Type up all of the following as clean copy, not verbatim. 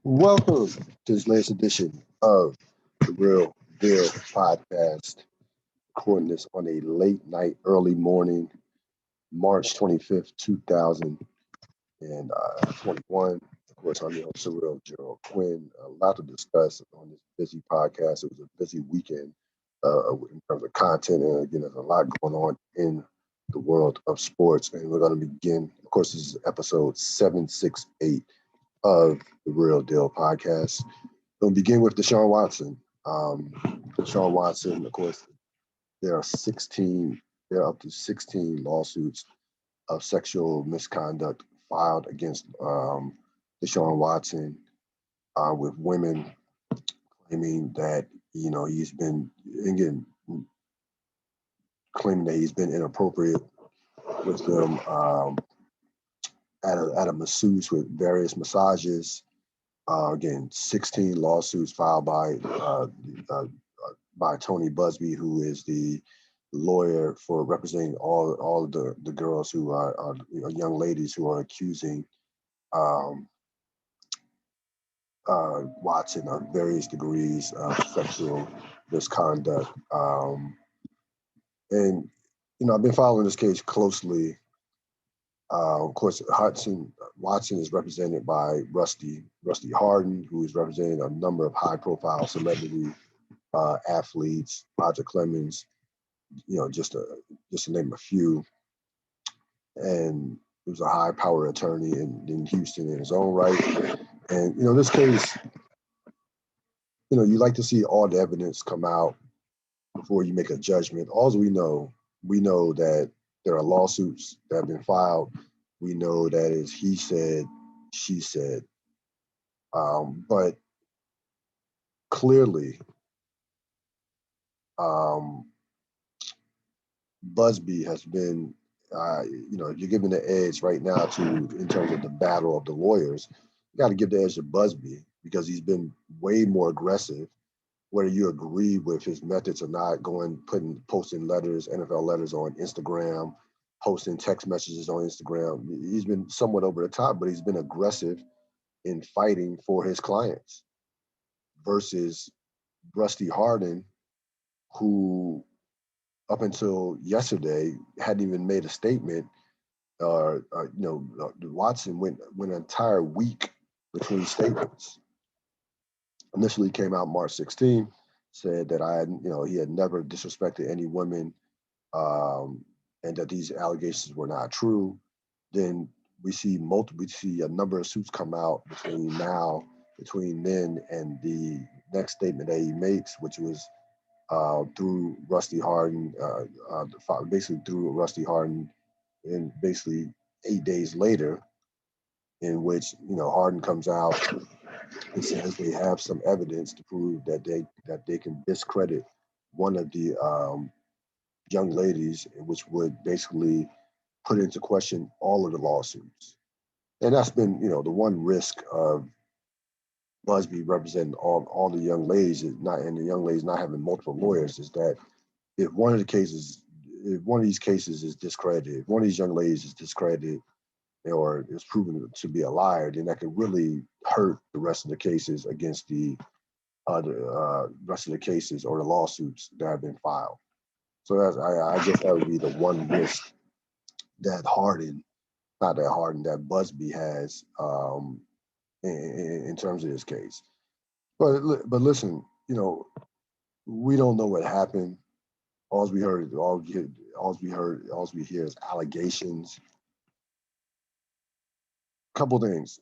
Welcome to this latest edition of the Real Deal podcast. Recording this on a late night, early morning, March 25th, 2021. Of course, I'm your host, Cyril, Gerald-Quinn. A lot to discuss on this busy podcast. It was a busy weekend in terms of content. And again, there's a lot going on in the world of sports. And we're going to begin, of course, this is episode 768 of the Real Deal podcast. We'll begin with Deshaun Watson. Deshaun Watson, of course, there are 16, there are up to 16 lawsuits of sexual misconduct filed against Deshaun Watson with women claiming that, he's been, again, claiming that he's been inappropriate with them at a masseuse with various massages. Again, 16 lawsuits filed by Tony Busby, who is the lawyer for representing all of the girls who are young ladies who are accusing um, Watson of various degrees of sexual misconduct. And I've been following this case closely. Of course, Watson is represented by Rusty Harden, who is representing a number of high-profile celebrity athletes, Roger Clemens, just to name a few. And he was a high-power attorney in Houston in his own right. And this case, you like to see all the evidence come out before you make a judgment. All we know that there are lawsuits that have been filed. We know that is he said, she said. But clearly, um, Busby has been, if you're giving the edge right now in terms of the battle of the lawyers, you got to give the edge to Busby because he's been way more aggressive. Whether you agree with his methods or not, posting letters, NFL letters on Instagram, posting text messages on Instagram, he's been somewhat over the top, but he's been aggressive in fighting for his clients versus Rusty Harden, who up until yesterday hadn't even made a statement. Watson went an entire week between statements. Initially came out March 16th, said that he had never disrespected any women, and that these allegations were not true. Then we see a number of suits come out between then and the next statement that he makes, which was through Rusty Harden, basically through Rusty Harden, and basically 8 days later, in which Harden comes out and says they have some evidence to prove that they can discredit one of the young ladies, which would basically put into question all of the lawsuits. And that's been the one risk of Busby representing all the young ladies is not and the young ladies not having multiple lawyers is that if one of the cases if one of these cases is discredited, if one of these young ladies is discredited or is proven to be a liar, then that could really hurt the rest of the cases against the rest of the cases or the lawsuits that have been filed. So I guess that would be the one risk that that Busby has in terms of this case. But listen, we don't know what happened. All we hear is allegations. Couple things,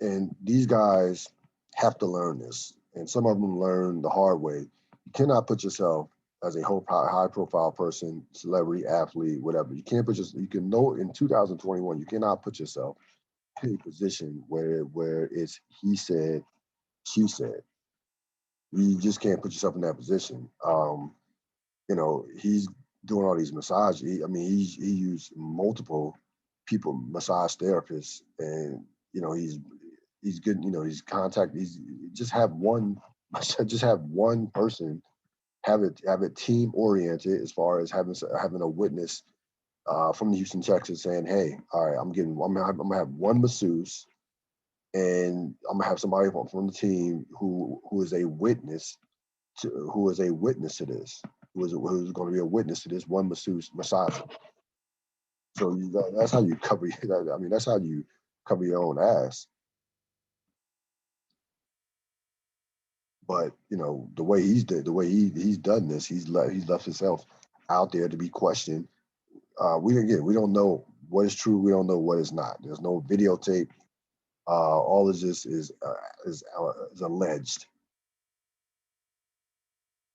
and these guys have to learn this, and some of them learn the hard way. You cannot put yourself as a high profile person, celebrity, athlete, whatever. You can't put yourself. You can know in 2021, you cannot put yourself in a position where it's he said, she said. You just can't put yourself in that position. He's doing all these massages. He used multiple people, massage therapists, and he's good. He's contact. He's just have one, just have one person have it team oriented as far as having a witness from the Houston Texans saying, hey, all right, I'm gonna have one masseuse and I'm gonna have somebody from the team who is a witness to this, who's going to be a witness to this one massage. So that's how you cover. I mean, that's how you cover your own ass. But the way he's done this, he's left himself out there to be questioned. We don't know what is true. We don't know what is not. There's no videotape. All of this is alleged.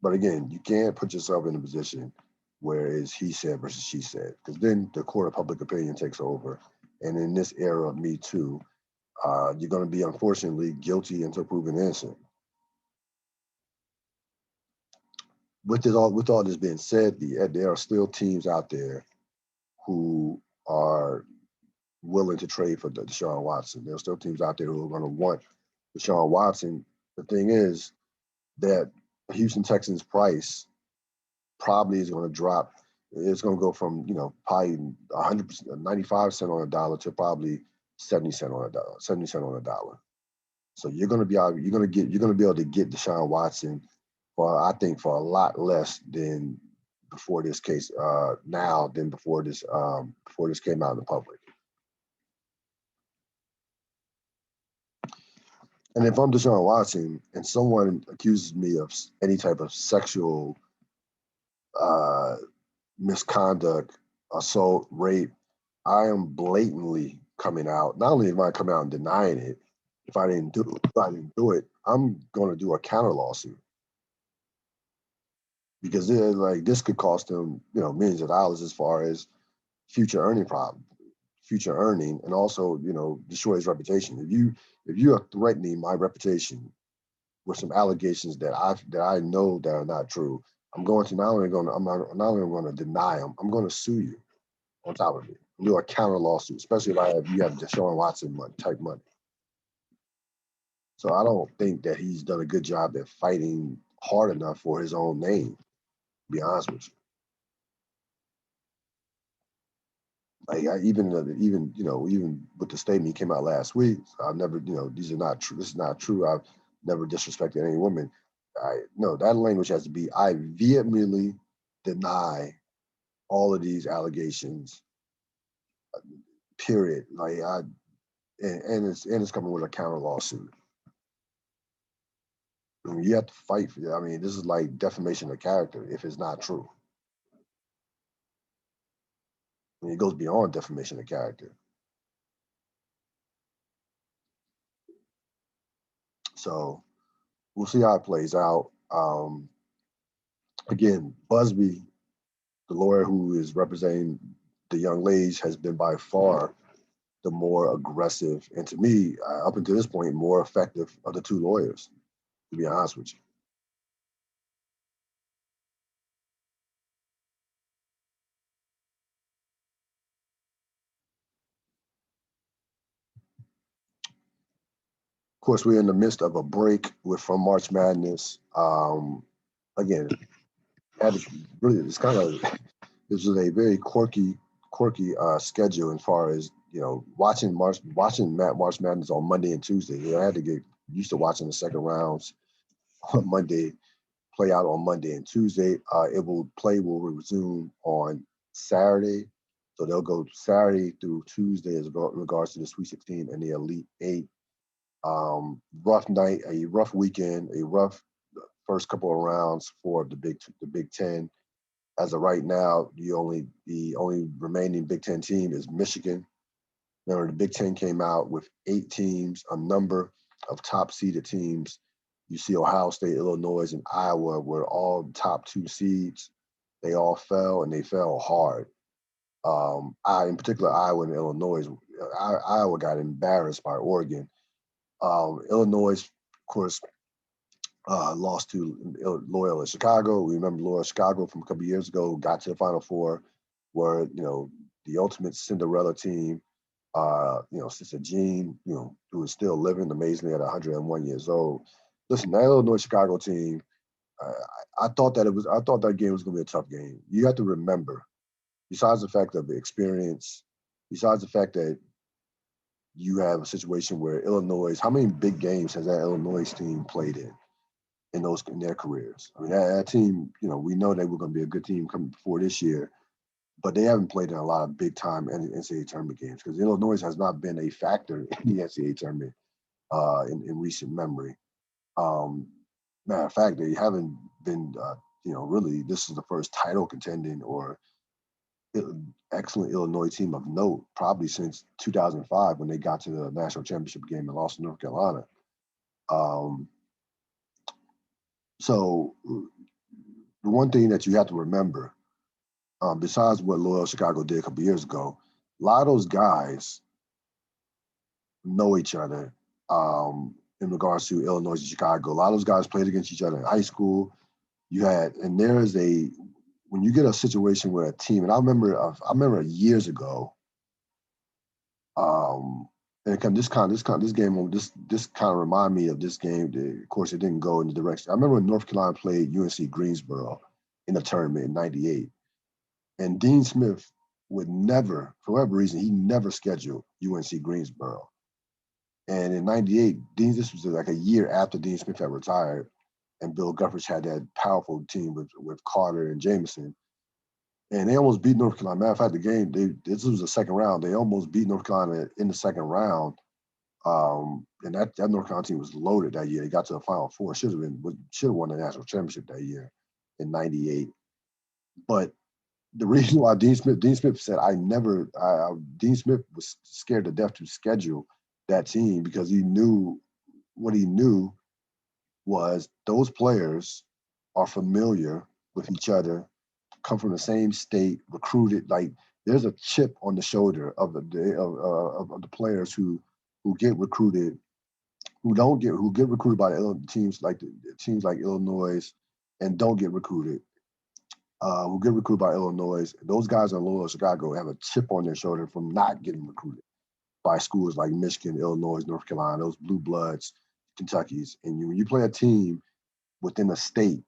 But again, you can't put yourself in a position where it's he said versus she said, because then the court of public opinion takes over. And in this era of Me Too, you're going to be unfortunately guilty until proven innocent. With all this being said, there are still teams out there who are willing to trade for Deshaun Watson. There are still teams out there who are going to want Deshaun Watson. The thing is that Houston Texans price probably is going to drop. It's going to go from probably 100%, 95 cents on a dollar to probably 70 cents on a dollar, 70 cents on a dollar. So you're going to be able to get Deshaun Watson I think for a lot less than before this case now than before this came out in the public. And if I'm Deshaun Watson and someone accuses me of any type of sexual misconduct, assault, rape, I am blatantly coming out. Not only am I coming out and denying it, if I didn't do it, I'm going to do a counter lawsuit because this could cost them millions of dollars as far as future earning, and also destroy his reputation. If you are threatening my reputation with some allegations that I know that are not true, I'm not only going to deny them, I'm going to sue you on top of it. Do a counter lawsuit, especially if you have Deshaun Watson type money. So I don't think that he's done a good job at fighting hard enough for his own name, to be honest with you. Like even with the statement he came out last week, I never, these are not true. This is not true. I've never disrespected any woman. No, that language has to be. I vehemently deny all of these allegations. Period. And it's coming with a counter lawsuit. I mean, you have to fight for that. I mean, this is like defamation of character if it's not true. I mean, it goes beyond defamation of character. So we'll see how it plays out. Again, Busby, the lawyer who is representing the young ladies, has been by far the more aggressive, and to me, up until this point, more effective of the two lawyers, to be honest with you. Of course, we're in the midst of a break from March Madness. Again, it's kind of this is a very quirky schedule as far as watching March Madness on Monday and Tuesday. I had to get used to watching the second rounds on Monday, play out on Monday and Tuesday. Will resume on Saturday, so they'll go Saturday through Tuesday as regards to the Sweet 16 and the Elite Eight. Rough night, a rough weekend, a rough first couple of rounds for the Big Ten. As of right now, the only remaining Big Ten team is Michigan. Remember, the Big Ten came out with 8 teams, a number of top seeded teams. You see Ohio State, Illinois, and Iowa were all top 2 seeds. They all fell, and they fell hard. In particular, Iowa and Illinois. Iowa got embarrassed by Oregon. Illinois, of course, lost to Loyola Chicago. We remember Loyola Chicago from a couple of years ago, got to the Final Four, were the ultimate Cinderella team. Sister Jean, who is still living amazingly at 101 years old. Listen, that Illinois Chicago team, I thought that game was going to be a tough game. You have to remember, besides the fact of the experience, besides the fact that you have a situation where Illinois, how many big games has that Illinois team played in their careers? I mean, that team, we know they were going to be a good team coming before this year, but they haven't played in a lot of big time NCAA tournament games because Illinois has not been a factor in the NCAA tournament in recent memory. Matter of fact, they haven't been, really, this is the first title contending or excellent Illinois team of note, probably since 2005 when they got to the national championship game and lost to North Carolina. So the one thing that you have to remember, besides what Loyola Chicago did a couple years ago, a lot of those guys know each other in regards to Illinois and Chicago. A lot of those guys played against each other in high school. When you get a situation where a team, and I remember years ago, and this kind of remind me of this game. Of course, it didn't go in the direction. I remember when North Carolina played UNC Greensboro in the tournament in '98, and Dean Smith would never, for whatever reason, he never scheduled UNC Greensboro. And in '98, this was like a year after Dean Smith had retired, and Bill Guthridge had that powerful team with Carter and Jameson. And they almost beat North Carolina. Matter of fact, this was the second round. They almost beat North Carolina in the second round. And that North Carolina team was loaded that year. They got to the Final Four. Should have won the national championship that year in '98. But the reason why Dean Smith said Dean Smith was scared to death to schedule that team because he knew was those players are familiar with each other, come from the same state, recruited. Like there's a chip on the shoulder of the players who get recruited, who get recruited by the teams like Illinois, and don't get recruited. Who get recruited by Illinois. Those guys in Loyola Chicago have a chip on their shoulder from not getting recruited by schools like Michigan, Illinois, North Carolina, those blue bloods, Kentucky's. And when you play a team within a state,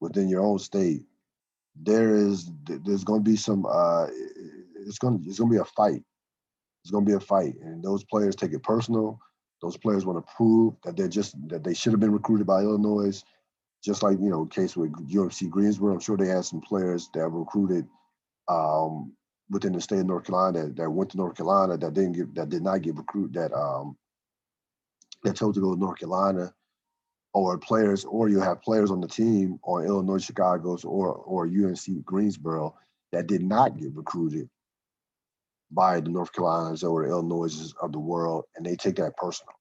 within your own state, there's going to be some. It's going to be a fight. It's going to be a fight, and those players take it personal. Those players want to prove that they should have been recruited by Illinois. Just like case with UNC Greensboro, I'm sure they had some players that were recruited within the state of North Carolina that went to North Carolina that did not get recruited that chose to go to North Carolina, or you have players on the team on Illinois Chicago's or UNC Greensboro that did not get recruited by the North Carolinas or the Illinois of the world, and they take that personal.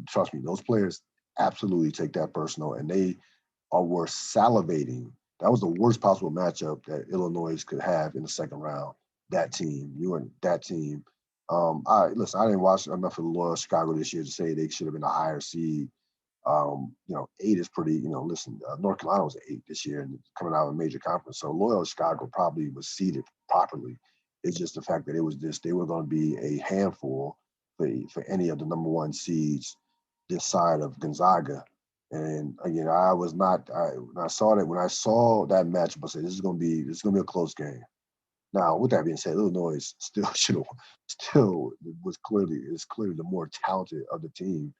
Trust me, those players absolutely take that personal, and they were salivating. That was the worst possible matchup that Illinois could have in the second round. That team, that team. I didn't watch enough of Loyola Chicago this year to say they should have been a higher seed. 8 is pretty. North Carolina was an 8 this year and coming out of a major conference, so Loyola Chicago probably was seeded properly. It's just the fact that they were going to be a handful for any of the number one seeds this side of Gonzaga. And again, when I saw that matchup, I said this is going to be a close game. Now, with that being said, Illinois still is clearly the more talented of the team,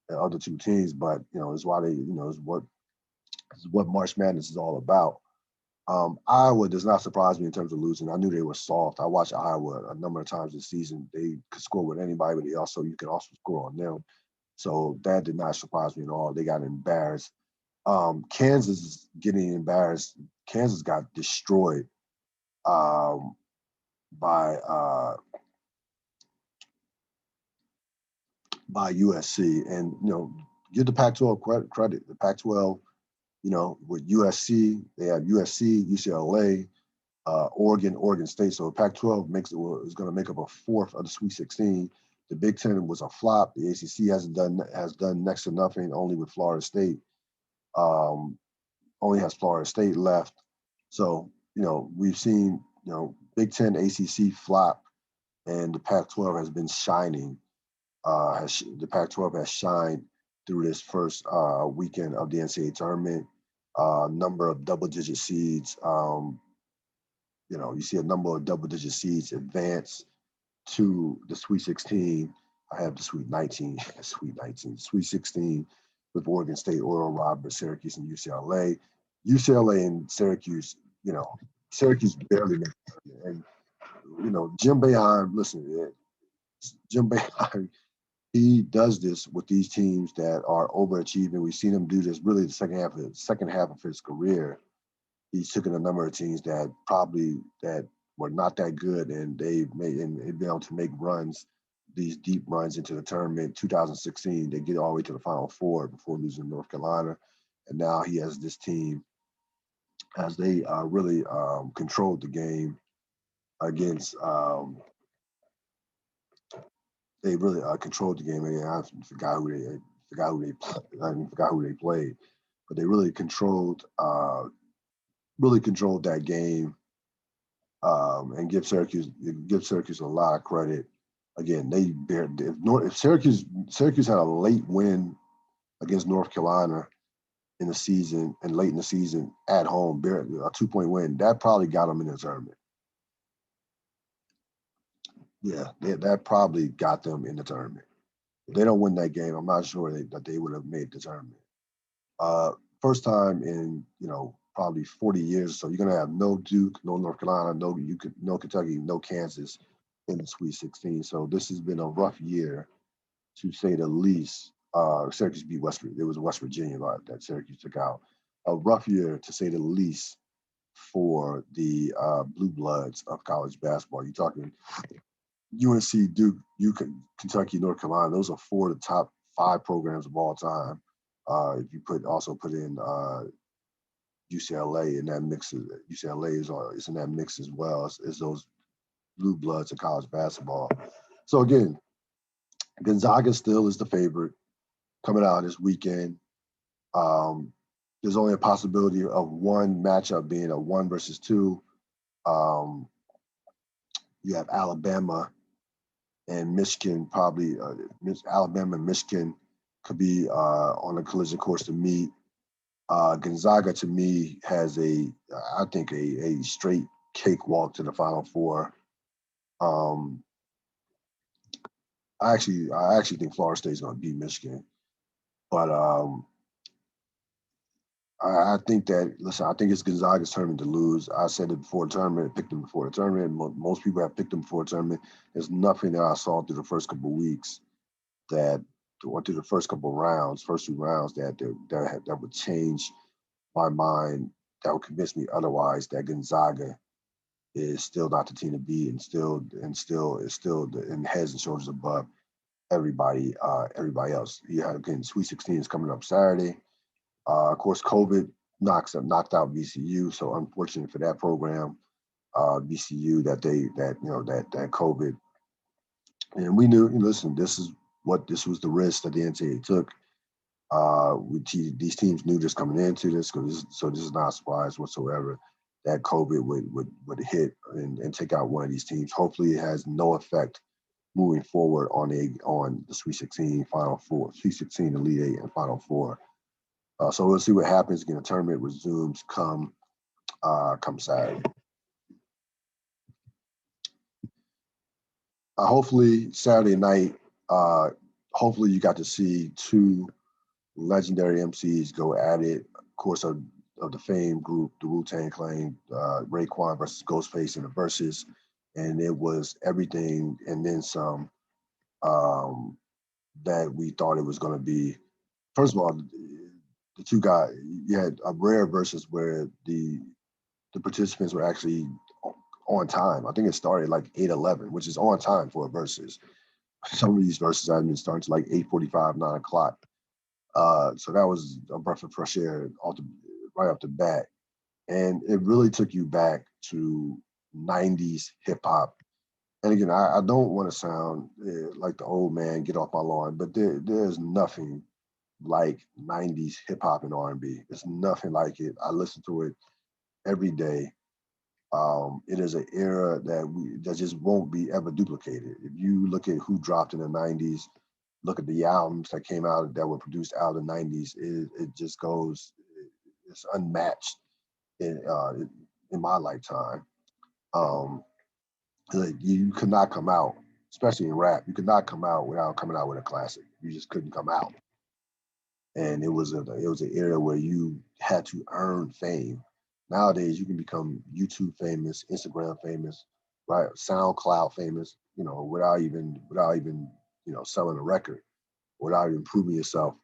of the two teams. But it's why is what March Madness is all about. Iowa does not surprise me in terms of losing. I knew they were soft. I watched Iowa a number of times this season. They could score with anybody, but you can also score on them. So that did not surprise me at all. They got embarrassed. Kansas is getting embarrassed. Kansas got destroyed by USC, and give the Pac-12 credit. The Pac-12, with USC, they have USC, UCLA, Oregon State. So Pac-12 is going to make up a fourth of the Sweet 16. The Big Ten was a flop. The ACC has done next to nothing, only with Florida State. Only has Florida State left. So we've seen Big Ten, ACC flop, and the Pac-12 has been shining. The Pac-12 has shined through this first weekend of the NCAA tournament. Number of double-digit seeds. You see a number of double-digit seeds advance. to the Sweet 16. I have the Sweet 19, Sweet 16 with Oregon State, Oral Roberts, Syracuse, and UCLA. UCLA and Syracuse, Syracuse barely made it. And, Jim Boeheim, listen, Jim Boeheim, he does this with these teams that are overachieving. We've seen him do this really the second half of his career. He's taken a number of teams that were not that good, and they've been able to make runs, these deep runs into the tournament. 2016, they get all the way to the Final Four before losing to North Carolina, and now he has this team as they really controlled the game against. They really controlled the game, and I forgot who they played, but they really controlled that game, and give Syracuse a lot of credit. Again, if Syracuse had a late win against North Carolina in the season and late in the season at home, a 2-point win, that probably got them in the tournament. Yeah, that probably got them in the tournament. If they don't win that game, I'm not sure that they would have made the tournament. First time in probably 40 years. So you're gonna have no Duke, no North Carolina, no Kentucky, no Kansas in the Sweet 16. So this has been a rough year, to say the least. Syracuse beat It was West Virginia that Syracuse took out. A rough year, to say the least, for the blue bloods of college basketball. You're talking UNC, Duke, Kentucky, North Carolina. Those are 4 of the top 5 programs of all time. If you also put in UCLA in that mix, UCLA is in that mix as well as those blue bloods of college basketball. So again, Gonzaga still is the favorite coming out this weekend. There's only a possibility of one matchup being a 1 versus 2. You have Alabama and Michigan, probably Alabama and Michigan could be on a collision course to meet. Gonzaga, to me, has I think a straight cakewalk to the Final Four. I actually think Florida State is going to beat Michigan, but I think I think it's Gonzaga's tournament to lose. I said it before the tournament, picked them before the tournament. Most people have picked them before the tournament. There's nothing that I saw through the first couple of weeks that went through the first 2 rounds that would change my mind, that would convince me otherwise, that Gonzaga is still not the team to beat, and still in heads and shoulders above everybody else. Again, Sweet 16 is coming up Saturday. Of course, COVID knocked out VCU, so unfortunate for that program. VCU that COVID, and we knew. Listen, this was the risk that the NCAA took. These teams knew this coming into this, so this is not a surprise whatsoever that COVID would hit and take out one of these teams. Hopefully, it has no effect moving forward on the Sweet 16 Final Four, Sweet 16 Elite 8 and Final Four. So we'll see what happens. Again, the tournament resumes come Saturday. Hopefully Saturday night. Hopefully you got to see 2 legendary MCs go at it. Of course, of the famed group, the WuTang Clan, Raekwon versus Ghostface in the verses, and it was everything and then some that we thought it was going to be. First of all, the 2 guys, you had a rare versus where the participants were actually on time. I think it started like 8:11, which is on time for a versus. Some of these verses have been starting to like 8:45, 9 o'clock. So that was a breath of fresh air right off the bat. And it really took you back to 90s hip hop. And again, I don't want to sound like the old man, get off my lawn, but there's nothing like 90s hip hop and R&B. There's nothing like it. I listen to it every day. It is an era that just won't be ever duplicated. If you look at who dropped in the 90s, look at the albums that came out that were produced out of the 90s, it just goes, it's unmatched in my lifetime. You could not come out especially in rap. You could not come out without coming out with a classic. You just couldn't come out. And it was an era where you had to earn fame. Nowadays, you can become YouTube famous, Instagram famous, right, SoundCloud famous, without even selling a record, without even proving yourself.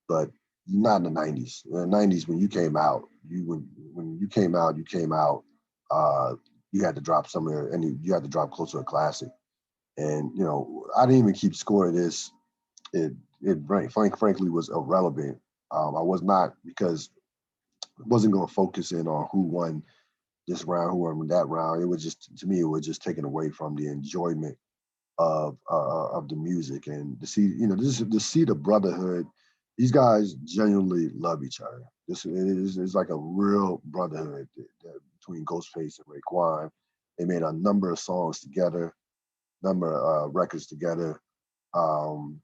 But not in the '90s. In the '90s, when you came out, when you came out, you came out. Uh, you had to drop somewhere, and you had to drop close to a classic. And I didn't even keep score of this. Frankly was irrelevant. I was not, because I wasn't going to focus in on who won this round, who won that round. It was just, to me, it was just taken away from the enjoyment of the music, and to see to see the brotherhood. These guys genuinely love each other. This is like a real brotherhood between Ghostface and Raekwon. They made a number of songs together, number of records together. Um,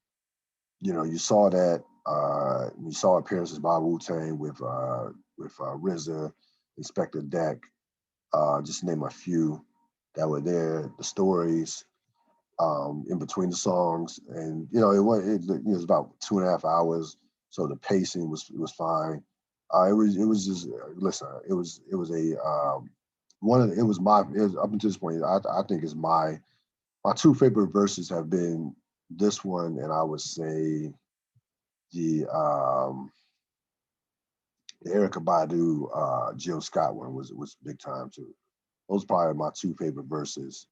you saw that. You saw appearances by WuTang with RZA, Inspector Deck, just to name a few that were there. The stories in between the songs, and it was about 2.5 hours, so the pacing was fine. It was just listen. It was a it was my it was, up until this point. I think it's my two favorite verses have been this one, and I would say the um, the Erica Badu Jill Scott one was big time too. Those are probably my two favorite verses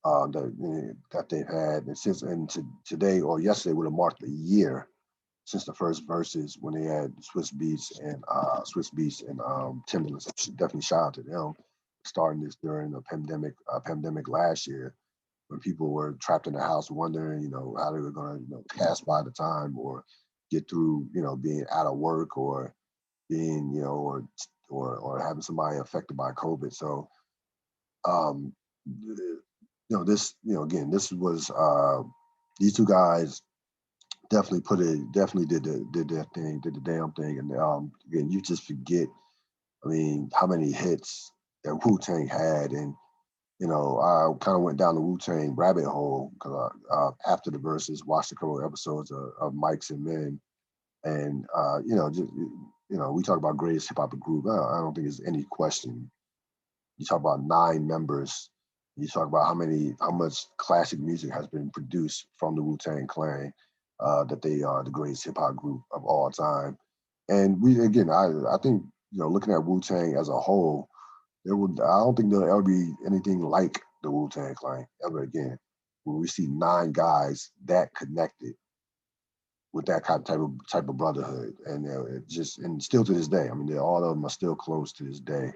that they've had, and today or yesterday would have marked a year since the first verses when they had Swiss Beats and Timberland. So definitely shout out to them starting this during the pandemic last year, when people were trapped in the house wondering, how they were going to, pass by the time or get through, being out of work, or being, or having somebody affected by COVID. So, um, this, again, this was these two guys definitely did their thing, did the damn thing, and again, you just forget. I mean, how many hits that Wu-Tang had, and I kind of went down the Wu-Tang rabbit hole because after the verses, watched a couple of episodes of Mike's and Men, and we talk about greatest hip hop group. I don't think there's any question. You talk about 9 members. You talk about how much classic music has been produced from the Wu-Tang Clan. That they are the greatest hip hop group of all time. And I think looking at Wu-Tang as a whole, I don't think there'll ever be anything like the Wu-Tang Clan ever again. When we see 9 guys that connected with that type of brotherhood, and and still to this day, I mean, all of them are still close to this day.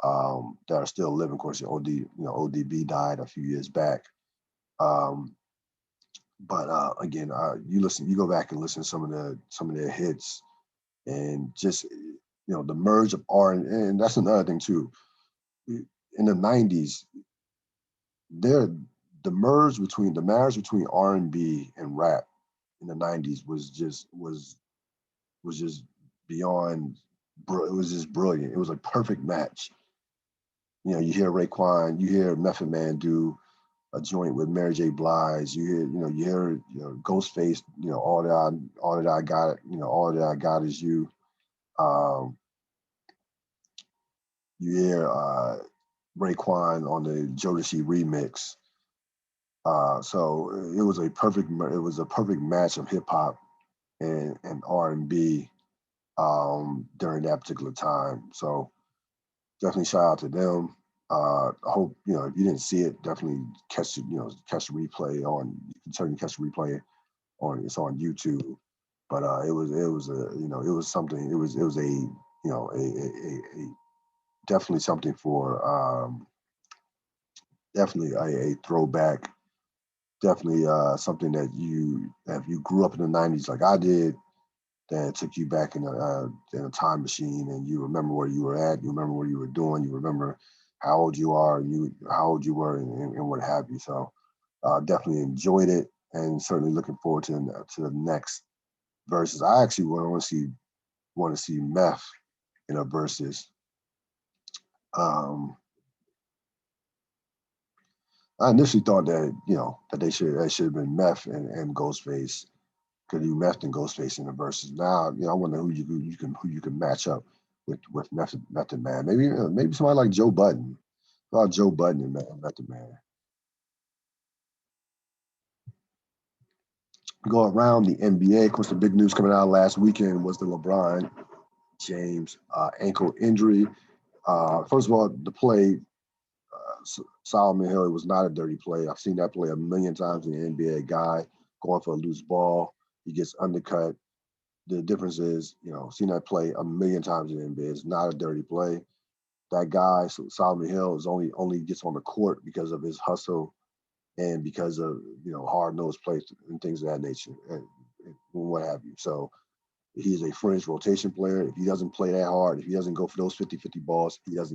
That are still living. Of course, ODB died a few years back. Um, but again, you go back and listen to some of their hits, and just the merge of and that's another thing too. In the '90s, there the marriage between R&B and rap in the '90s was just beyond. It was just brilliant. It was a perfect match. You hear Raekwon, you hear Method Man do a joint with Mary J. Blige. You hear Ghostface. All that I got. All that I got is you. Um, you hear Raekwon on the Jodeci remix. So it was a perfect match of hip hop and R&B during that particular time. So definitely shout out to them. I hope if you didn't see it, definitely catch the replay on. You can certainly catch the replay on. It's on YouTube. But it was something. It was a definitely something for definitely a throwback. Definitely something that if you grew up in the '90s like I did, then it took you back in a time machine, and you remember where you were at, you remember what you were doing, you remember how old you are, and how old you were, and what have you. So definitely enjoyed it, and certainly looking forward to the next verses. I actually want to see Meth in a verses. Um, I initially thought that that they should have been Meth and Ghostface, could do Meth and Ghostface in the verses. Now I wonder who you can match up with Method Man. Maybe somebody like Joe Budden. About Joe Budden and Method Man. Go around the NBA. Of course, the big news coming out last weekend was the LeBron James ankle injury. First of all, the play, Solomon Hill, it was not a dirty play. I've seen that play a million times in the NBA. Guy going for a loose ball, he gets undercut. The difference is, seen that play a million times in the NBA. It's not a dirty play. That guy, Solomon Hill, is only gets on the court because of his hustle and because of hard nosed plays and things of that nature and what have you. So he's a fringe rotation player. If he doesn't play that hard, if he doesn't go for those 50-50 balls, he's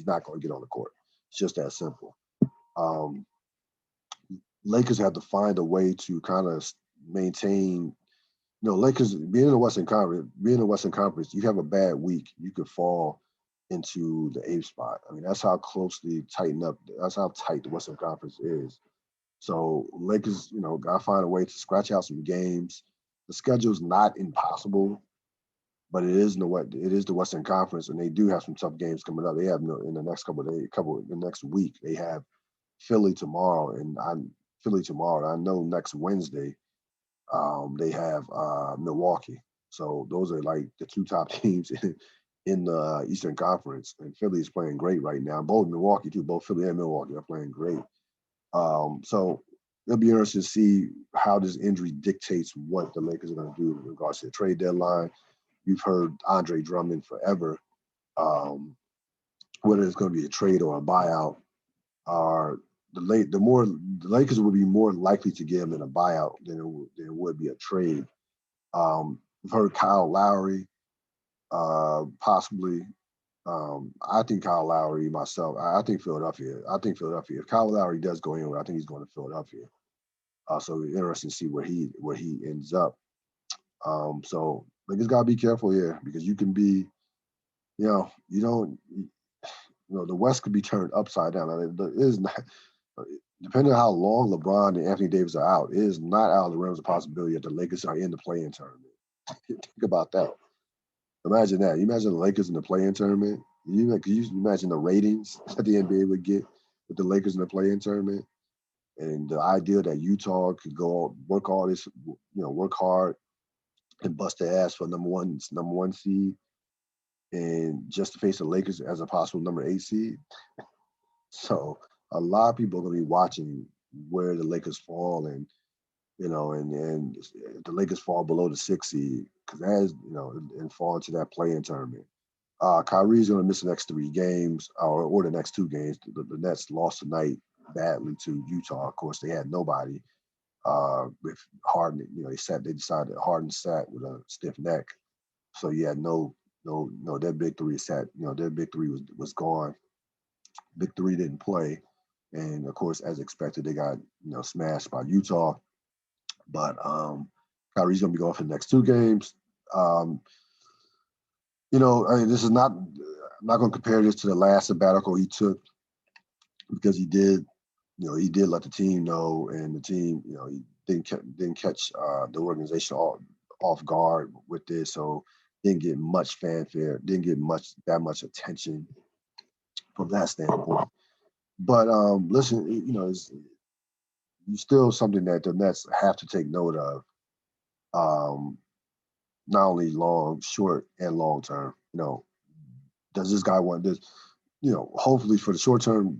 not going to get on the court. It's just that simple. Um, Lakers have to find a way to kind of maintain. Lakers being in the Western Conference, you have a bad week, you could fall into the eighth spot. I mean, that's how closely tightened up. That's how tight the Western Conference is. So Lakers, gotta find a way to scratch out some games. The schedule's not impossible, but it is the Western Conference, and they do have some tough games coming up. They have in the next the next week. They have Philly tomorrow, and I know next Wednesday they have Milwaukee. So those are like the two top teams in the Eastern Conference, and Philly is playing great right now. Both Milwaukee too, both Philly and Milwaukee are playing great. So it'll be interesting to see how this injury dictates what the Lakers are going to do in regards to the trade deadline. You've heard Andre Drummond forever. Whether it's going to be a trade or a buyout, are the Lakers would be more likely to give him in a buyout than it would be a trade. We've heard Kyle Lowry, possibly. I think Kyle Lowry myself. I think Philadelphia. If Kyle Lowry does go anywhere, I think he's going to Philadelphia. So it'll be interesting to see where he ends up. So Lakers gotta be careful here because you can be, you don't, the West could be turned upside down. It is not, depending on how long LeBron and Anthony Davis are out, it is not out of the realms of possibility that the Lakers are in the play-in tournament. Think about that. Imagine that. You imagine the Lakers in the play-in tournament. You imagine the ratings that the NBA would get with the Lakers in the play-in tournament, and the idea that Utah could go work all this, work hard and bust their ass for number one seed, and just to face the Lakers as a possible number 8 seed. So a lot of people are going to be watching where the Lakers fall, and and the Lakers fall below the 6 seed because that is and fall into that play-in tournament. Kyrie's going to miss the next 3 games or the next 2 games. The Nets lost tonight badly to Utah. Of course, they had nobody. With Harden, they decided that Harden sat with a stiff neck, so yeah, their big three sat. Their big three was gone. Big three didn't play, and of course, as expected, they got smashed by Utah. But Kyrie's gonna be going for the next 2 games. Um, this is not. I'm not gonna compare this to the last sabbatical he took because he did. He did let the team know, and the team, he didn't catch the organization off guard with this, so didn't get much fanfare, didn't get that much attention from that standpoint. But listen, it's still something that the Nets have to take note of. Not only short, and long term. Does this guy want this? Hopefully for the short term,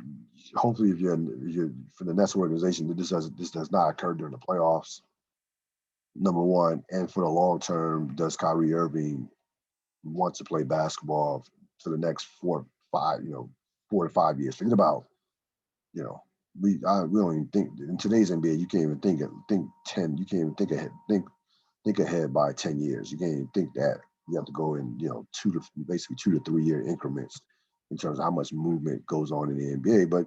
hopefully if you're for the Nets organization, this does not occur during the playoffs. Number one, and for the long term, does Kyrie Irving want to play basketball for the next 4 to 5 years? Think about, we don't even think in today's NBA. You can't even think 10. You can't even think ahead. Think ahead by 10 years. You can't even think that. You have to go in, 2 to 3 year increments in terms of how much movement goes on in the NBA. But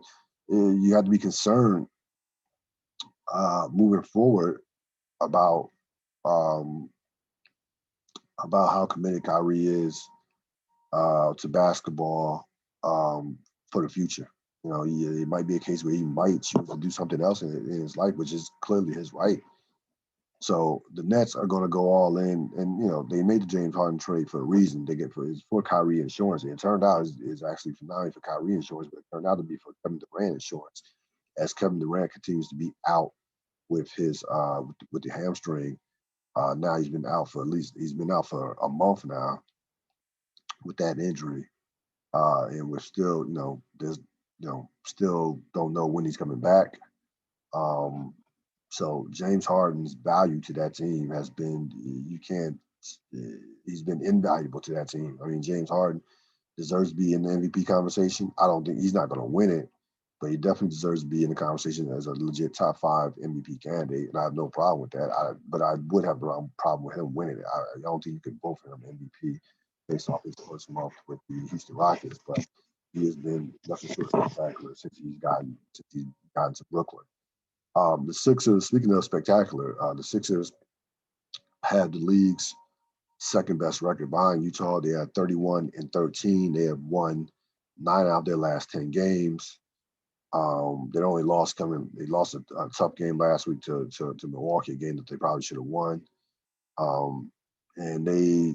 you have to be concerned moving forward about um, how committed Kyrie is to basketball for the future. You know, it might be a case where he might choose to do something else in his life, which is clearly his right. So the Nets are going to go all in, and you know they made the James Harden trade for a reason. They get for Kyrie insurance. And it turned out is actually not only for Kyrie insurance, but it turned out to be for Kevin Durant insurance, as Kevin Durant continues to be out with his with the hamstring. Now he's been out for a month now with that injury, and we're still still don't know when he's coming back. Um, so James Harden's value to that team has been you can't. He's been invaluable to that team. I mean, James Harden deserves to be in the MVP conversation. I don't think he's not going to win it, but he definitely deserves to be in the conversation as a legit top 5 MVP candidate, and I have no problem with that. But I would have the problem with him winning it. I don't think you could vote for him MVP based off his first month with the Houston Rockets, but he has been nothing short of spectacular since he's gotten to Brooklyn. The Sixers, speaking of spectacular, the Sixers had the league's second best record behind Utah. They had 31-13. They have won 9 out of their last 10 games. They only lost They lost a tough game last week to Milwaukee, a game that they probably should have won. And they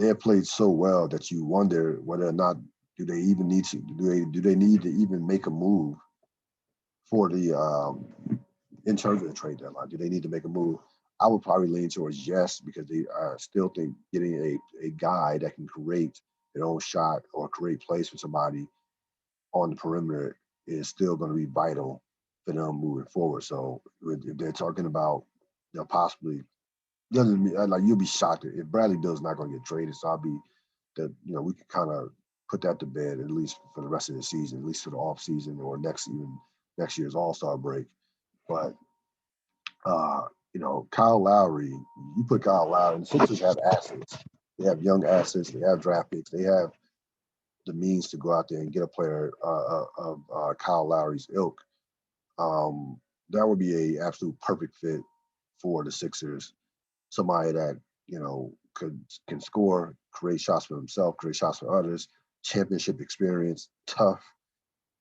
have played so well that you wonder whether or not do they need to even make a move for the in terms of the trade deadline? Do they need to make a move? I would probably lean towards yes, because they still think getting a guy that can create their own shot or create plays for somebody on the perimeter is still going to be vital for them moving forward. So if they're talking about possibly doesn't mean like you'll be shocked if Bradley Beal's not going to get traded. So I'll be that we can kind of put that to bed at least for the rest of the season, at least for the off season or next year's All-Star break. But Kyle Lowry, you put Kyle Lowry, and the Sixers have assets. They have young assets. They have draft picks. They have the means to go out there and get a player of Kyle Lowry's ilk. That would be a absolute perfect fit for the Sixers. Somebody that can score, create shots for himself, create shots for others, championship experience, tough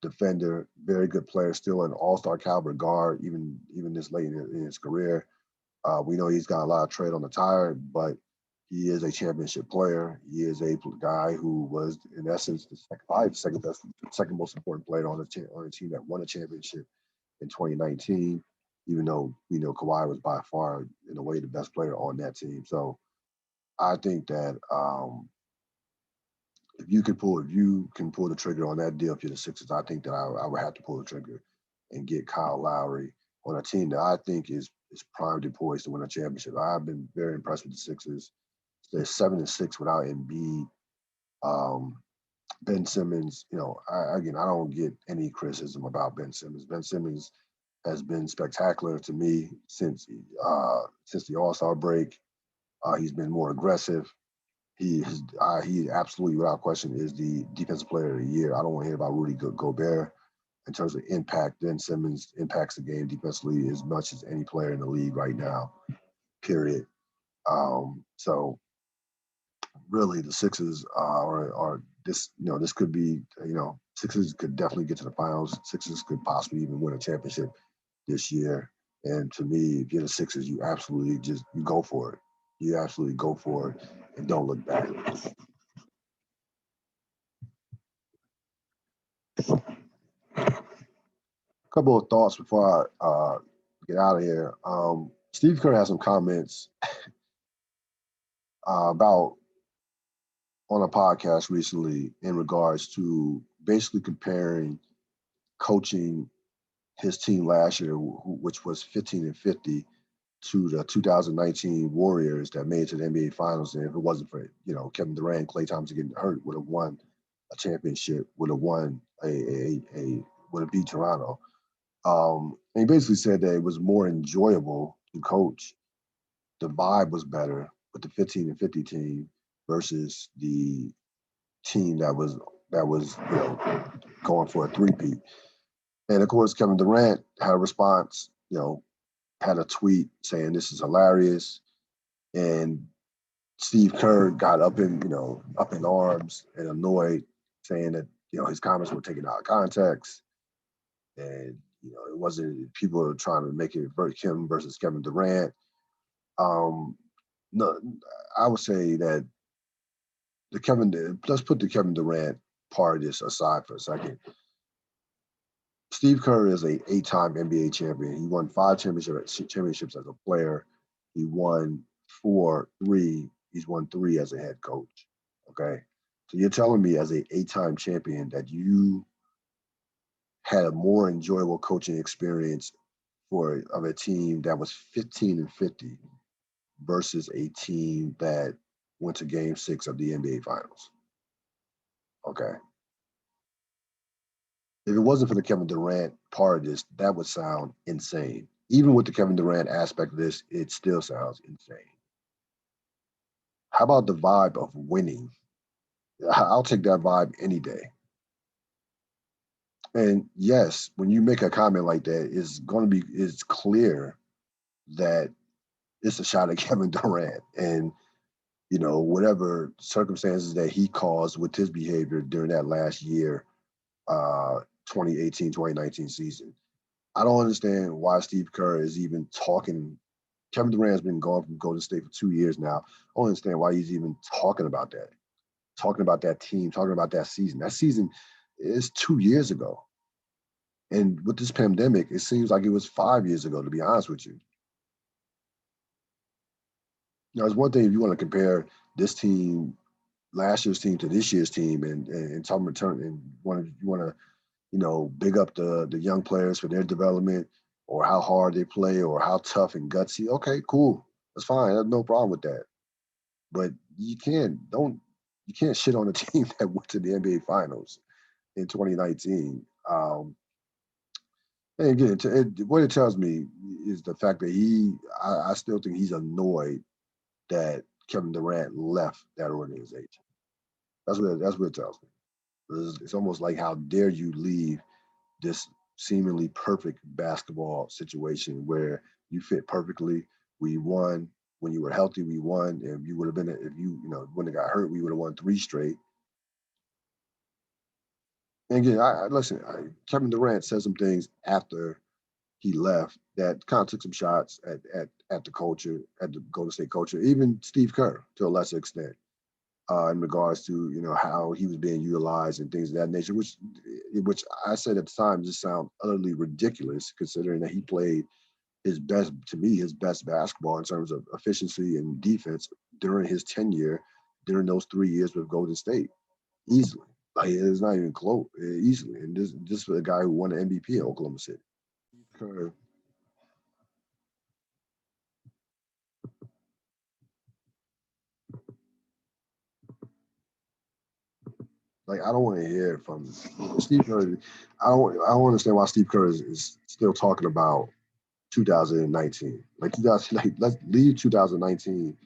defender, very good player, still an all-star caliber guard, even this late in his career. We know he's got a lot of tread on the tire, but he is a championship player. He is a guy who was, in essence, the second most important player on the team that won a championship in 2019. Even though we know Kawhi was by far, in a way, the best player on that team. So I think that if you can pull the trigger on that deal for the Sixers, I think that I would have to pull the trigger and get Kyle Lowry on a team that I think is primed and poised to win a championship. I've been very impressed with the Sixers. They're 7-6 without Embiid. Ben Simmons, I don't get any criticism about Ben Simmons. Ben Simmons has been spectacular to me since the All-Star break. He's been more aggressive. He absolutely, without question, is the defensive player of the year. I don't want to hear about Rudy Gobert. In terms of impact, Ben Simmons impacts the game defensively as much as any player in the league right now, period. So really the Sixers are this, this could be, Sixers could definitely get to the finals. Sixers could possibly even win a championship this year. And to me, if you're the Sixers, you absolutely you go for it. You absolutely go for it and don't look back. A couple of thoughts before I get out of here. Steve Kerr has some comments about on a podcast recently in regards to basically comparing coaching his team last year, which was 15-50, to the 2019 Warriors that made it to the NBA Finals. And if it wasn't for Kevin Durant, Klay Thompson getting hurt, would have won a championship, would have won would have beat Toronto. And he basically said that it was more enjoyable to coach. The vibe was better with the 15-50 team versus the team that was going for a three-peat. And of course, Kevin Durant had a response, had a tweet saying this is hilarious. And Steve Kerr got up in arms and annoyed, saying that his comments were taken out of context, and it wasn't people are trying to make it him versus Kevin Durant. Um, no, I would say that let's put the Kevin Durant part of this aside for a second. Steve Kerr is a 8-time NBA champion. He won 5 championships as a player. He won three. He's won 3 as a head coach. Okay, so you're telling me as a 8-time champion that you had a more enjoyable coaching experience of a team that was 15-50 versus a team that went to Game 6 of the NBA Finals. Okay. If it wasn't for the Kevin Durant part of this, that would sound insane. Even with the Kevin Durant aspect of this, it still sounds insane. How about the vibe of winning? I'll take that vibe any day. And yes, when you make a comment like that, it's clear that it's a shot at Kevin Durant and whatever circumstances that he caused with his behavior during that last year, 2018, 2019 season. I don't understand why Steve Kerr is even talking. Kevin Durant's been gone from Golden State for 2 years now. I don't understand why he's even talking about that, talking about that team, talking about that season. That season is 2 years ago. And with this pandemic, it seems like it was 5 years ago, to be honest with you. Now, it's one thing if you want to compare this team, last year's team to this year's team, and talk return, and you want to big up the young players for their development or how hard they play or how tough and gutsy. Okay, cool. That's fine. I have no problem with that. But you can't shit on a team that went to the NBA Finals in 2019. And again, what it tells me is the fact that I still think he's annoyed that Kevin Durant left that organization. That's what it tells me. It's almost like, how dare you leave this seemingly perfect basketball situation where you fit perfectly. We won when you were healthy. We won. If you would have been, if wouldn't have got hurt, we would have won 3 straight. And again, listen. Kevin Durant said some things after he left that kind of took some shots at the culture, at the Golden State culture, even Steve Kerr to a lesser extent. In regards to how he was being utilized and things of that nature, which I said at the time just sound utterly ridiculous, considering that he played his best basketball in terms of efficiency and defense during his tenure, during those 3 years with Golden State, easily. Like, it's not even close, easily. And this was a guy who won the MVP in Oklahoma City. Kerr, like, I don't want to hear it from Steve Kerr. I don't understand why Steve Kerr is still talking about 2019. Let's leave 2019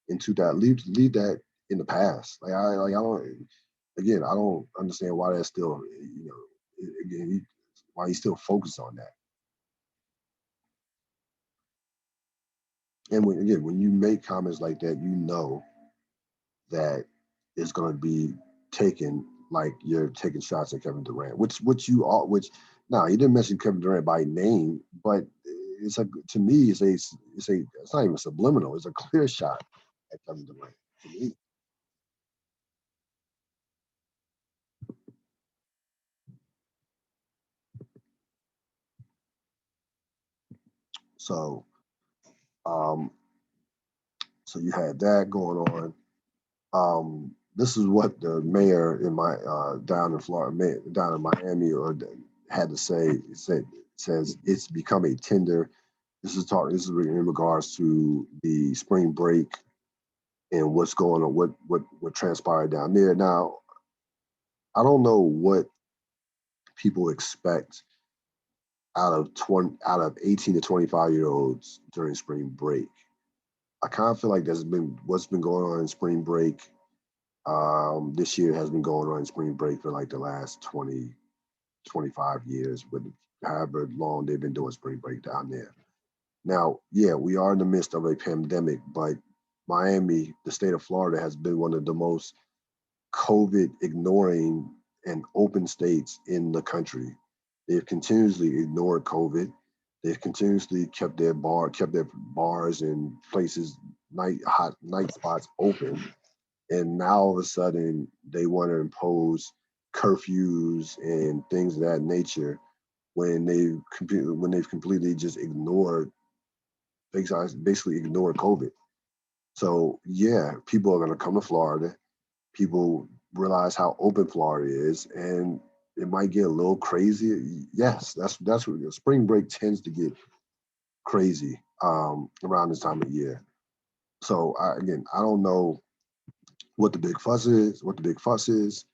into that. Leave that in the past. I don't. Again, I don't understand why that's still. Again, why he's still focused on that. And when you make comments like that, that it's going to be taken like you're taking shots at Kevin Durant, which now he didn't mention Kevin Durant by name, but it's like, to me, it's not even subliminal. It's a clear shot at Kevin Durant to me. So, um, so you had that going on. This is what the mayor in my down in Florida, down in Miami, had to say. Says it's become a tender. This is in regards to the spring break and what's going on, what transpired down there. Now, I don't know what people expect out of 18 to 25-year olds during spring break. I kind of feel like that's been what's been going on in spring break. This year has been going on in spring break for like the last 20, 25 years, with however long they've been doing spring break down there. Now, yeah, we are in the midst of a pandemic, but Miami, the state of Florida, has been one of the most COVID ignoring and open states in the country. They've continuously ignored COVID. They've continuously kept their bars and places, hot night spots open. And now all of a sudden they want to impose curfews and things of that nature when they've completely just basically ignored COVID. So yeah, people are going to come to Florida. People realize how open Florida is, and it might get a little crazy. Yes, that's what spring break tends to get crazy around this time of year. So again, I don't know what the big fuss is. What the big fuss is.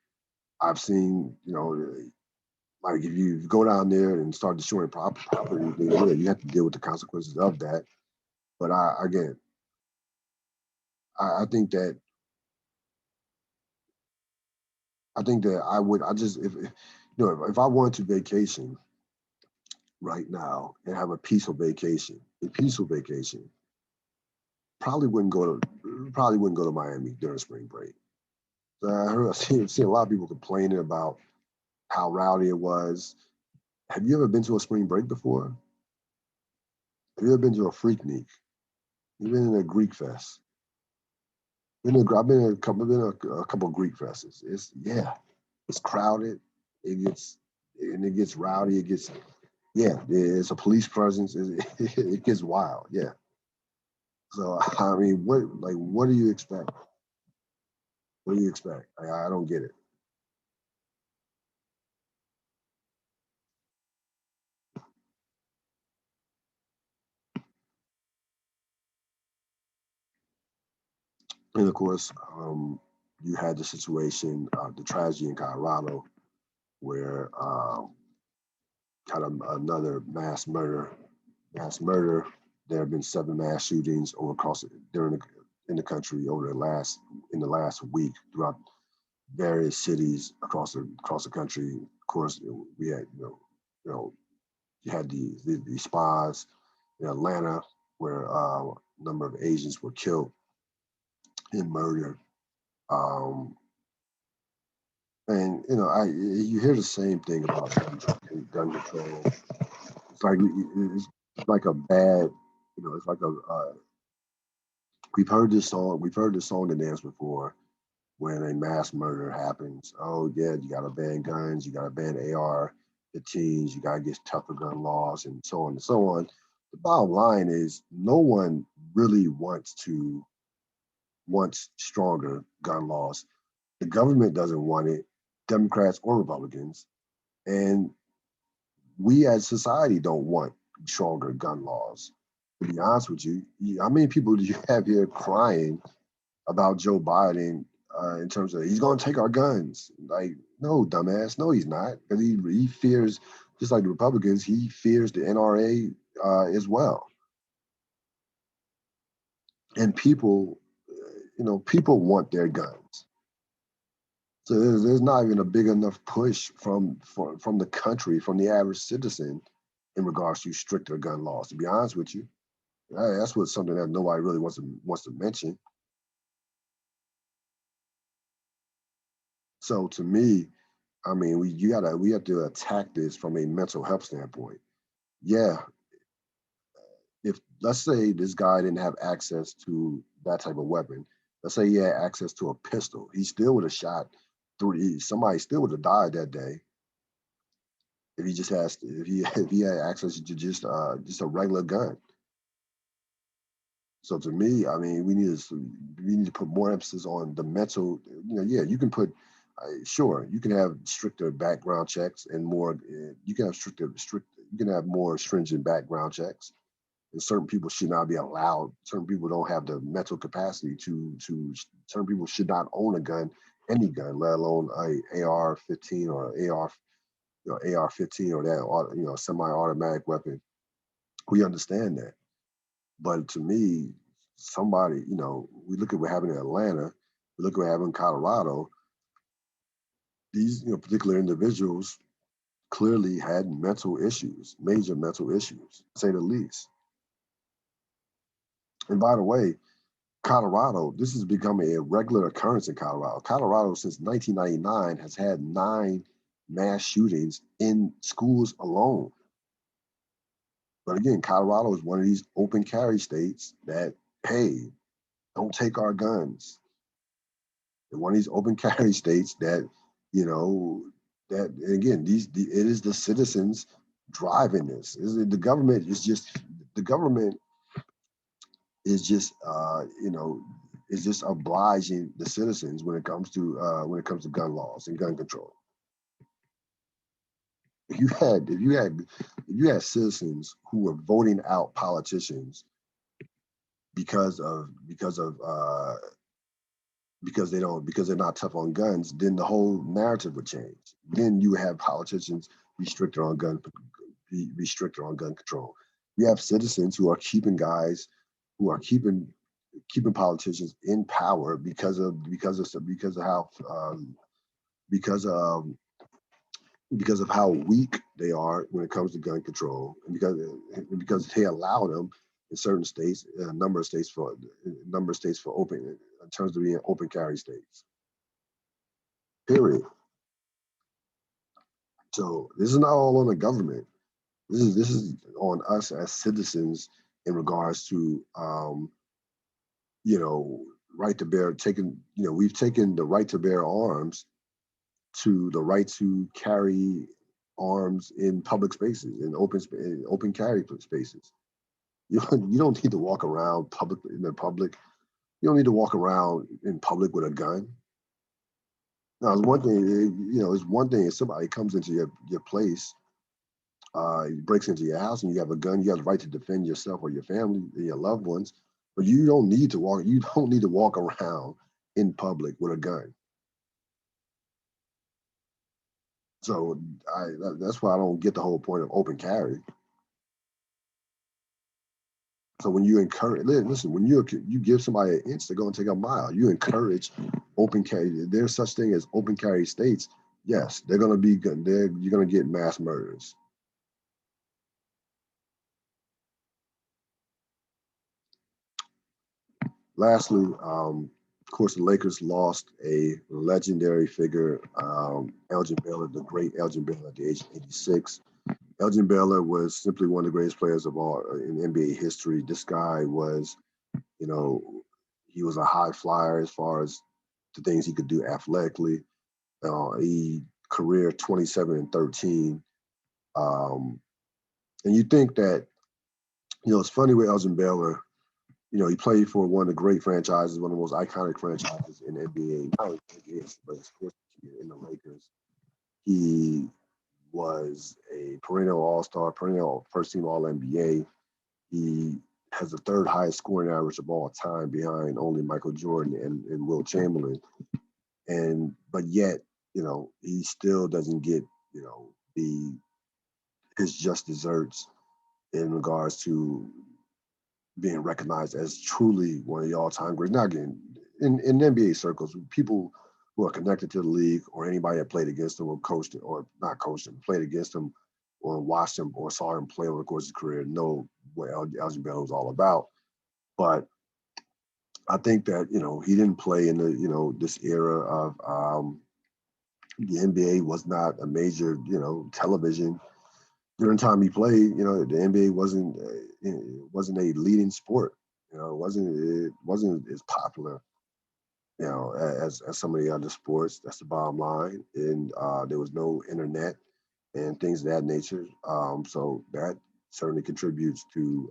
I've seen, like if you go down there and start destroying property, then yeah, you have to deal with the consequences of that. But I think that I would I just if I wanted to vacation right now and have a peaceful vacation, probably wouldn't go to Miami during spring break. I see a lot of people complaining about how rowdy it was. Have you ever been to a spring break before? Have you ever been to a Freaknik? You've been in a Greek fest. I've been in a couple of Greek fests. It's crowded. It gets it gets rowdy. It gets There's a police presence. It gets wild. Yeah. So I mean, what do you expect? What do you expect? I don't get it. And of course, you had the situation, the tragedy in Colorado, where kind of another mass murder. There have been 7 mass shootings in the country in the last week throughout various cities across the country. Of course, we had you know you had the spas in Atlanta where a number of Asians were killed and murdered. Um, and you hear the same thing about gun control. It's like a bad, it's like a we've heard this song and dance before when a mass murder happens. Oh yeah, you gotta ban guns, you gotta ban AR-15s, you gotta get tougher gun laws, and so on and so on. The bottom line is no one really wants stronger gun laws. The government doesn't want it, Democrats or Republicans, and we as society don't want stronger gun laws. To be honest with you, how many people do you have here crying about Joe Biden in terms of he's going to take our guns? Like, no, dumbass, no, he's not, because he fears, just like the Republicans, he fears the NRA as well. And people want their guns. So there's not even a big enough push from the country, from the average citizen, in regards to stricter gun laws. To be honest with you, that's what's something that nobody really wants to mention. So to me, I mean, we have to attack this from a mental health standpoint. Yeah, if let's say this guy didn't have access to that type of weapon, let's say he had access to a pistol, he still would have shot three. Somebody still would have died that day if he just has if he had access to just a regular gun. So to me, I mean, we need to put more emphasis on the mental. Yeah, you can put sure you can have stricter background checks and more. You can have strict. You can have more stringent background checks, and certain people should not be allowed. Certain people don't have the mental capacity to. Certain people should not own a gun, any gun, let alone a AR-15 or AR-15 or that semi-automatic weapon. We understand that. But to me, we look at what happened in Atlanta, we look at what happened in Colorado. These, particular individuals clearly had mental issues, major mental issues, to say the least. And by the way, Colorado, this has become a regular occurrence in Colorado. Colorado, since 1999, has had 9 mass shootings in schools alone. But again, Colorado is one of these open carry states that, hey, don't take our guns. And one of these open carry states that, you know, that again, it is the citizens driving this. The government is just the government is just is just obliging the citizens when it comes to gun laws and gun control. If you had citizens who were voting out politicians because they're not tough on guns, then the whole narrative would change. Then you have politicians restricted on gun control. You have citizens who are keeping guys who are keeping politicians in power because of how weak they are when it comes to gun control, and because they allow them in certain states, a number of states for open in terms of being open carry states. Period. So this is not all on the government. This is on us as citizens in regards to right to bear taking we've taken the right to bear arms to the right to carry arms in public spaces, in open carry spaces. You don't need to walk around in the public. You don't need to walk around in public with a gun. Now, it's one thing. It's one thing if somebody comes into your place, breaks into your house, and you have a gun. You have the right to defend yourself or your family, and your loved ones. But you don't need to walk. You don't need to walk around in public with a gun. So that's why I don't get the whole point of open carry. So when you encourage, listen, when you give somebody an inch, they're going to take a mile. You encourage open carry. There's such thing as open carry states. Yes, they're going to be good. You're going to get mass murders. Lastly, of course, the Lakers lost a legendary figure, Elgin Baylor, the great Elgin Baylor, at the age of 86. Elgin Baylor was simply one of the greatest players of all in NBA history. This guy was, he was a high flyer as far as the things he could do athletically. He career 27 and 13. And you think that, it's funny with Elgin Baylor. He played for one of the great franchises, one of the most iconic franchises in the NBA. Not only but of course in the Lakers. He was a perennial All-Star, perennial first-team All-NBA. He has the third highest scoring average of all time, behind only Michael Jordan and Will Chamberlain. But yet, he still doesn't get, his just desserts in regards to being recognized as truly one of the all-time greats. Now, again, in NBA circles, people who are connected to the league or anybody that played against him or coached or not coached him, played against him or watched him or saw him play over the course of his career know what Elgin Baylor was all about. But I think that, he didn't play in the, this era of the NBA was not a major, television. During the time he played, the NBA wasn't a leading sport. It wasn't as popular, as some of the other sports. That's the bottom line. And there was no internet and things of that nature. So that certainly contributes to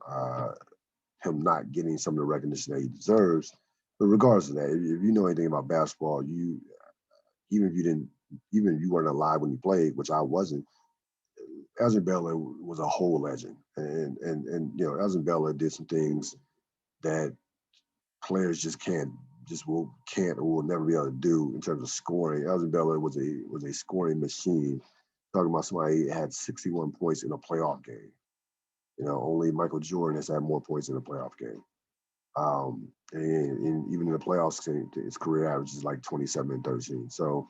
him not getting some of the recognition that he deserves. But regardless of that, if you know anything about basketball, even if you weren't alive when you played, which I wasn't, Elgin Baylor was a whole legend, and Elgin Baylor did some things that players can't or will never be able to do in terms of scoring. Elgin Baylor was a scoring machine. Talking about somebody that had 61 points in a playoff game. Only Michael Jordan has had more points in a playoff game. And even in the playoffs, his career average is like 27 and 13. So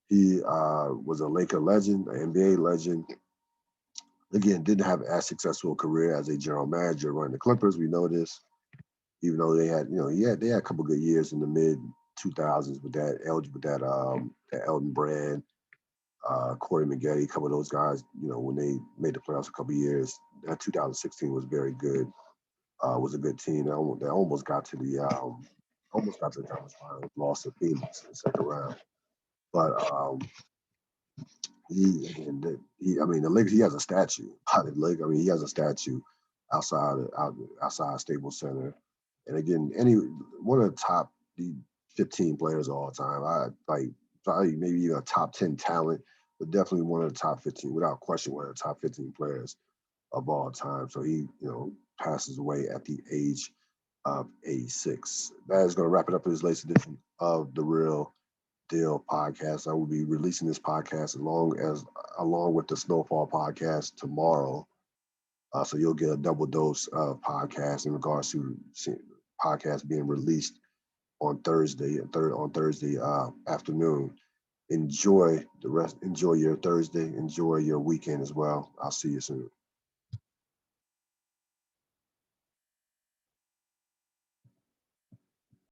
he was a Laker legend, an NBA legend. Again, didn't have as successful a career as a general manager running the Clippers. We know this. even though they had, they had a couple good years in the mid 2000s with that Elton Brand, Corey Maggette, a couple of those guys. When they made the playoffs a couple of years, that 2016 was very good. Was a good team. They almost got to the conference finals, lost to Phoenix in the second round. But the Lakers. He has a statue. I mean, he has a statue outside Staples Center. And again, any one of the top 15 players of all time. I like probably maybe even a top 10 talent, but definitely one of the top 15, without question, one of the top 15 players of all time. So he, passes away at the age of 86. That is going to wrap it up for this latest edition of the Ril Dil podcast. I will be releasing this podcast along with the Snowfall podcast tomorrow. So you'll get a double dose of podcasts in regards to podcasts being released on Thursday afternoon. Enjoy your Thursday. Enjoy your weekend as well. I'll see you soon.